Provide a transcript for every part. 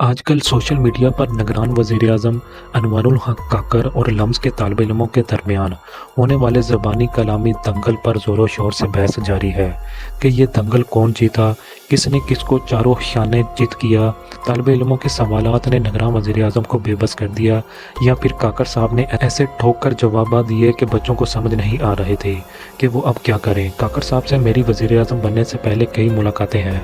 आजकल social media पर निगरान वज़ीर-ए-आज़म अनवरुल हक काकर और लम्स के तालिब इल्मों के दरमियान होने वाले ज़बानी कलामी दंगल पर ज़ोरों शोर से बहस जारी है कि ये दंगल कौन जीता, किसने किसको चारों शाने चित किया, तालिब इल्मों के सवालात ने निगरान वज़ीर-ए-आज़म को बेबस कर दिया या फिर काकर साहब ने ऐसे ठोक कर जवाब दिए कि बच्चों को समझ नहीं आ रहे थे कि वो अब क्या करें। काकर साहब से मेरी वज़ीर-ए-आज़म बनने से पहले कई मुलाकातें हैं।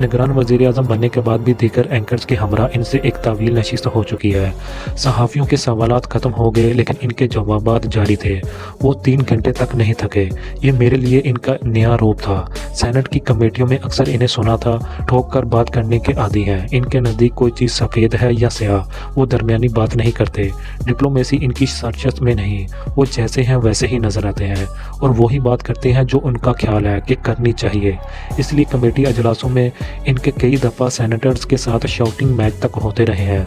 निगरान वज़ीर-ए-आज़म बनने के बाद भी दीगर एंकर्स के हमरा इनसे एक तावील नशीस हो चुकी है। सहाफ़ियों के सवालात ख़त्म हो गए लेकिन इनके जवाबात जारी थे। वो 3 घंटे तक नहीं थके। ये मेरे लिए इनका नया रूप था। सेनेट की कमेटियों में अक्सर इन्हें सुना था, ठोक कर बात करने के आदी हैं। इनके नज़दीक कोई चीज़ सफ़ेद है या स्याह, वो दरमियानी बात नहीं करते। डिप्लोमेसी इनकी सरचस में नहीं, वो जैसे हैं वैसे ही नज़र आते हैं और वही बात करते हैं जो उनका ख्याल है कि करनी चाहिए। इसलिए कमेटी अजलासों में इनके कई दफ़ा सेनेटर्स के साथ शाउटिंग मैच तक होते रहे हैं।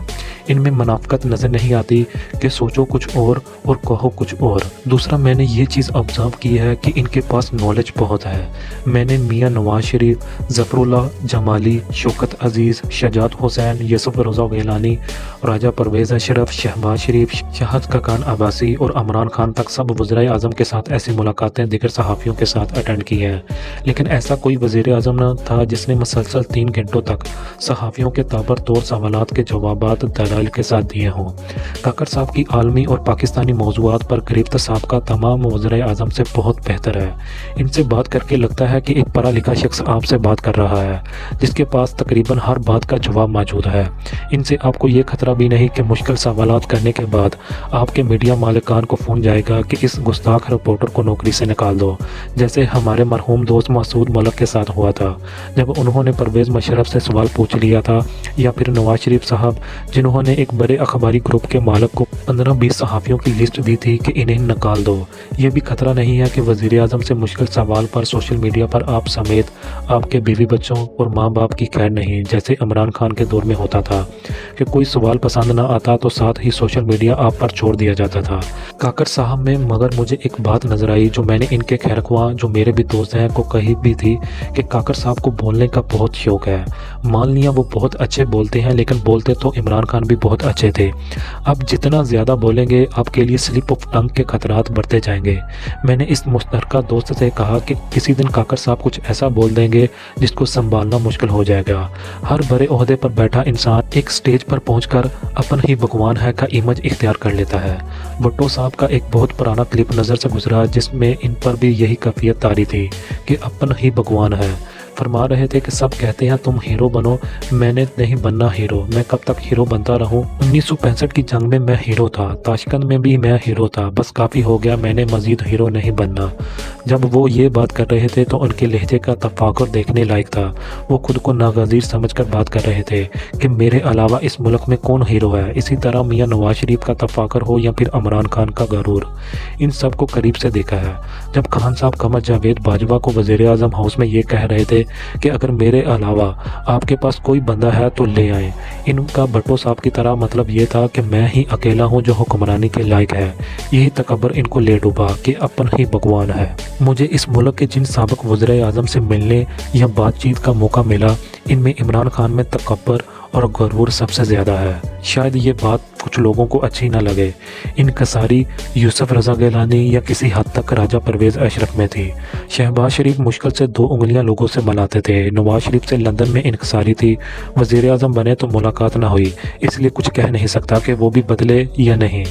इनमें मुनाफ़कत नज़र नहीं आती कि सोचो कुछ और कहो कुछ और। दूसरा, मैंने ये चीज़ ऑब्ज़र्व की है कि इनके पास नॉलेज बहुत है। मैंने मियाँ नवाज शरीफ, ज़फ़रुल्लाह जमाली, शौकत अज़ीज़, शजात हुसैन, यूसुफ रज़ा गिलानी, राजा परवेज़ अशरफ, शहबाज शरीफ, शाहद खकान अब्बासी और इमरान खान तक सब वज़ीर-ए-आज़म के साथ ऐसी मुलाकातें दीगर सहाफ़ियों के साथ अटेंड की हैं। लेकिन ऐसा कोई वज़ीर-ए-आज़म न था जिसने मुसलसल 3 घंटों तक सहाफ़ियों के ताबड़तोड़ सवालात के जवाबात दलाइल के साथ दिए हों। काकर साहब की आलमी और पाकिस्तानी मौज़ूआत पर गिरफ्त साबका तमाम वज़ीर-ए-आज़म से बहुत बेहतर है। इनसे बात करके लगता है कि एक पढ़ा लिखा शख्स आपसे बात कर रहा है जिसके पास तकरीबन हर बात का जवाब मौजूद है। इनसे आपको ये खतरा भी नहीं कि मुश्किल सवालात करने के बाद आपके मीडिया मालिकान को फ़ोन जाएगा कि इस गुस्ताख रिपोर्टर को नौकरी से निकाल दो, जैसे हमारे मरहूम दोस्त मसूद मलिक के साथ हुआ था जब उन्होंने परवेज़ मुशर्रफ से सवाल पूछ लिया था, या फिर नवाज शरीफ साहब जिन्होंने एक बड़े अखबारी ग्रुप के मालिक को 15-20 सहाफ़ियों की लिस्ट दी थी कि इन्हें निकाल दो। ये भी खतरा नहीं है कि वज़ीर-ए-आज़म से मुश्किल सवाल पर सोशल मीडिया पर आप समेत आपके बीवी बच्चों और माँ बाप की खैर नहीं, जैसे इमरान खान के दौर में होता था कि कोई सवाल पसंद ना आता तो साथ ही सोशल मीडिया आप पर छोड़ दिया जाता था। काकर साहब में मगर मुझे एक बात नज़र आई जो मैंने इनके खैरख्वाह जो मेरे भी दोस्त हैं को कही भी थी कि काकर साहब को बोलने का बहुत शौक़ है। मान लिया वो बहुत अच्छे बोलते हैं लेकिन बोलते तो इमरान खान भी बहुत अच्छे थे। अब जितना ज़्यादा बोलेंगे आपके लिए स्लिप ऑफ टंग के खतरात बढ़ते जाएंगे। मैंने इस मुश्तरका दोस्त से कहा कि किसी दिन काकर साहब कुछ ऐसा बोल देंगे जिसको संभालना मुश्किल हो जाएगा। हर बड़े ओहदे पर बैठा इंसान एक स्टेज पर पहुंचकर अपन ही भगवान है का इमेज इख्तियार कर लेता है। भुट्टो साहब का एक बहुत पुराना क्लिप नज़र से गुजरा जिसमें इन पर भी यही कैफियत तारी थी कि अपन ही भगवान है। फरमा रहे थे कि सब कहते हैं तुम हीरो बनो, मैंने नहीं बनना हीरो, मैं कब तक हीरो बनता रहूं। 1965 की जंग में मैं हीरो था, ताशकंद में भी मैं हीरो था, बस काफ़ी हो गया, मैंने मज़ीद हीरो नहीं बनना। जब वो ये बात कर रहे थे तो उनके लहजे का तफाकुर देखने लायक था। वो खुद को नागज़ीर समझकर बात कर रहे थे कि मेरे अलावा इस मुल्क में कौन हीरो है। इसी तरह मियाँ नवाज शरीफ का तफाकुर हो या फिर इमरान खान का गरूर, इन सब को करीब से देखा है। जब खान साहब कमर जावेद बाजवा को वज़ीर-ए-आज़म हाउस में ये कह रहे थे कि अगर मेरे अलावा आपके पास कोई बंदा है तो ले आए, इनका भुट्टो साहब की तरह मतलब ये था कि मैं ही अकेला हूँ जो हुक्मरानी के लायक है। यही तकब्बर इनको ले डूबा कि अपन ही भगवान है। मुझे इस मुल्क के जिन साबिक वज़ीर-ए-आज़म से मिलने या बातचीत का मौका मिला, इनमें इमरान खान में तकब्बर और गरूर सबसे ज़्यादा है। शायद ये बात कुछ लोगों को अच्छी ना लगे। इनकसारी यूसुफ रज़ा गिलानी या किसी हद तक राजा परवेज़ अशरफ में थी। शहबाज शरीफ मुश्किल से 2 उंगलियां लोगों से मिलाते थे। नवाज शरीफ से लंदन में इनकसारी थी। वज़ीर-ए-आज़म बने तो मुलाकात ना हुई, इसलिए कुछ कह नहीं सकता कि वो भी बदले या नहीं।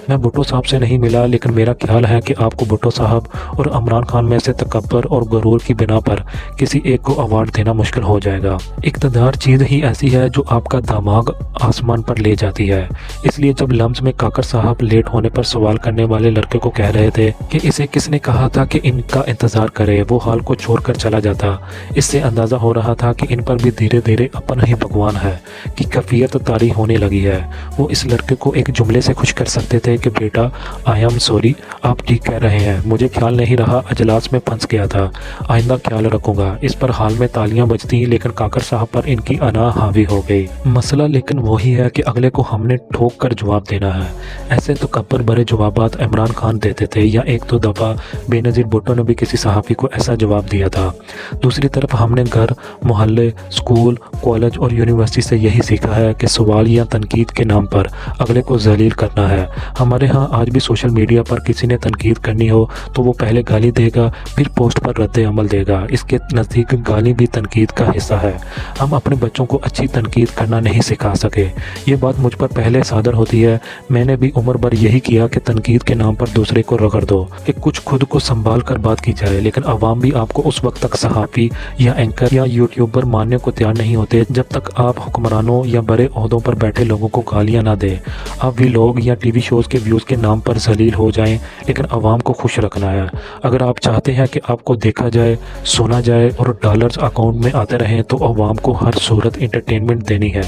मैं भुट्टो साहब से नहीं मिला लेकिन मेरा ख्याल है कि आपको भुट्टो साहब और इमरान खान में से तकब्बर और गरूर की बिना पर किसी एक को अवार्ड देना मुश्किल हो जाएगा। इक़्तिदार चीज़ ही ऐसी है जो आपका दिमाग आसमान पर ले जाती है। इसलिए जब लम्स में काकर साहब लेट होने पर सवाल करने वाले लड़के को कह रहे थे कि इसे किसने कहा था कि इनका इंतज़ार करे, वो हाल को छोड़कर चला जाता। इससे अंदाज़ा हो रहा था कि इन पर भी धीरे धीरे अपन ही भगवान है कि कैफियत तारी होने लगी है। वो इस लड़के को एक जुमले से खुश कर सकते थे कि बेटा आई एम सॉरी, आप ठीक कह रहे हैं, मुझे ख्याल नहीं रहा, अजलास में फंस गया था, आइंदा ख्याल रखूंगा। इस पर हाल में तालियां बजती लेकिन काकर साहब पर इनकी अना हावी हो गई। मसला लेकिन वही है कि अगले को हमने ठोक कर जवाब देना है। ऐसे तो कब्र भरे जवाबात इमरान खान देते थे, या एक दो दफ़ा बेनज़ीर भुट्टो ने भी किसी सहाफ़ी को ऐसा जवाब दिया था। दूसरी तरफ हमने घर, मोहल्ले, स्कूल, कॉलेज और यूनिवर्सिटी से यही सीखा है कि सवाल या तनकीद के नाम पर अगले को ज़लील करना है। हमारे यहाँ आज भी सोशल मीडिया पर किसी ने तनकीद करनी हो तो वो पहले गाली देगा, फिर पोस्ट पर रद्द अमल देगा। इसके नज़दीक गाली भी तनकीद का हिस्सा है। हम अपने बच्चों को अच्छी तनकीद करना नहीं सिखा सके। ये बात मुझ पर पहले सादर होती है। मैंने भी उम्र भर यही किया कि तनकीद के नाम पर दूसरे को रगड़ दो कि कुछ खुद को संभाल कर बात की जाए, लेकिन अवाम भी आपको उस वक्त तक सहाफ़ी या एंकर या यूट्यूबर मानने को तैयार नहीं होते जब तक आप हुक्मरानों या बड़े ओहदों पर बैठे लोगों को गालियाँ ना दें। आप भी लोग या टीवी शोज़ के व्यूज़ के नाम पर जलील हो जाएं, लेकिन अवाम को खुश रखना है। अगर आप चाहते हैं कि आपको देखा जाए, सुना जाए और डॉलर्स अकाउंट में आते रहें तो अवाम को हर सूरत एंटरटेनमेंट देनी है।